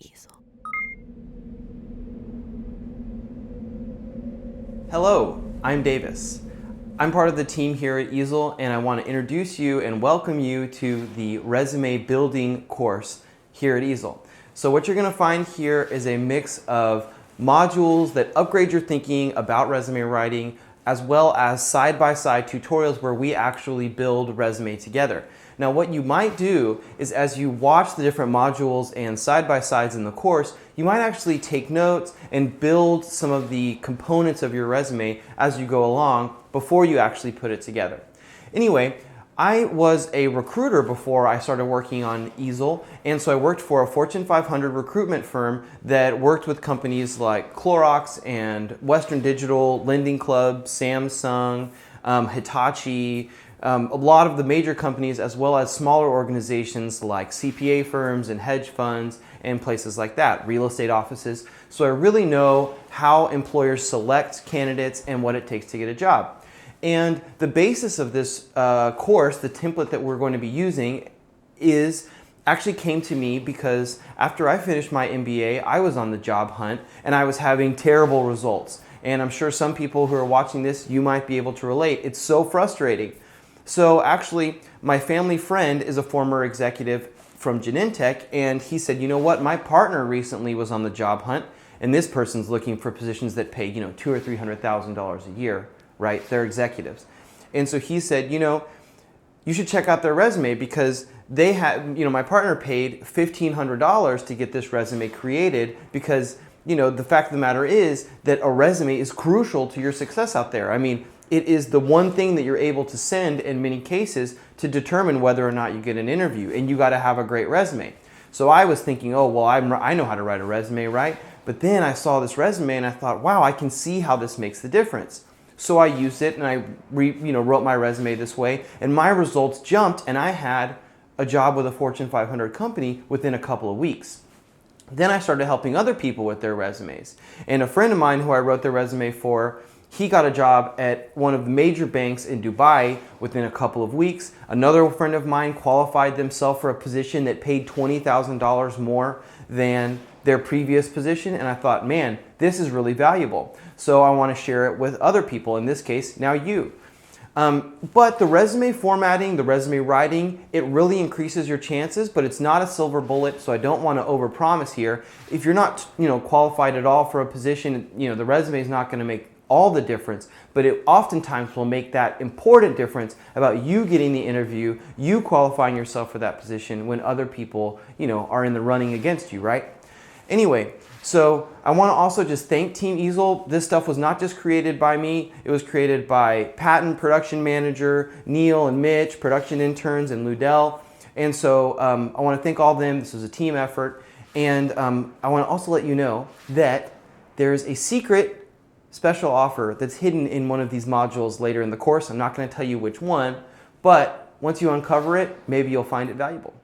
Easel. Hello, I'm Davis. I'm part of the team here at Easel, and I want to introduce you and welcome you to the resume building course here at Easel. So what you're going to find here is a mix of modules that upgrade your thinking about resume writing, as well as side-by-side tutorials where we actually build resume together. Now what you might do is, as you watch the different modules and side-by-sides in the course, you might actually take notes and build some of the components of your resume as you go along before you actually put it together. Anyway, I was a recruiter before I started working on Easel, and so I worked for a Fortune 500 recruitment firm that worked with companies like Clorox and Western Digital, Lending Club, Samsung, Hitachi, a lot of the major companies, as well as smaller organizations like CPA firms and hedge funds and places like that, real estate offices. So I really know how employers select candidates and what it takes to get a job. And the basis of this course, the template that we're going to be using, actually came to me because after I finished my MBA, I was on the job hunt and I was having terrible results. And I'm sure some people who are watching this, you might be able to relate. It's so frustrating. So actually, my family friend is a former executive from Genentech, and he said, you know what, my partner recently was on the job hunt, and this person's looking for positions that pay, $200,000 or $300,000 a year, right? They're executives. And so he said, you should check out their resume because they had, my partner paid $1,500 to get this resume created because, the fact of the matter is that a resume is crucial to your success out there. I mean, it is the one thing that you're able to send in many cases to determine whether or not you get an interview, and you got to have a great resume. So I was thinking, oh, well, I know how to write a resume, right? But then I saw this resume and I thought, wow, I can see how this makes the difference. So I used it and I wrote my resume this way, and my results jumped, and I had a job with a Fortune 500 company within a couple of weeks. Then I started helping other people with their resumes. And a friend of mine who I wrote their resume for, he got a job at one of the major banks in Dubai within a couple of weeks. Another friend of mine qualified themselves for a position that paid $20,000 more than their previous position, and I thought, man, this is really valuable. So I want to share it with other people, in this case, now you. But the resume formatting, the resume writing, it really increases your chances, but it's not a silver bullet, so I don't want to overpromise here. If you're not qualified at all for a position, the resume is not going to make all the difference, but it oftentimes will make that important difference about you getting the interview, you qualifying yourself for that position when other people, are in the running against you, right? Anyway, so I want to also just thank Team Easel. This stuff was not just created by me. It was created by Patton, production manager, Neil and Mitch, production interns, and Ludell. And so I want to thank all of them. This was a team effort. And I want to also let you know that there's a secret special offer that's hidden in one of these modules later in the course. I'm not going to tell you which one, but once you uncover it, maybe you'll find it valuable.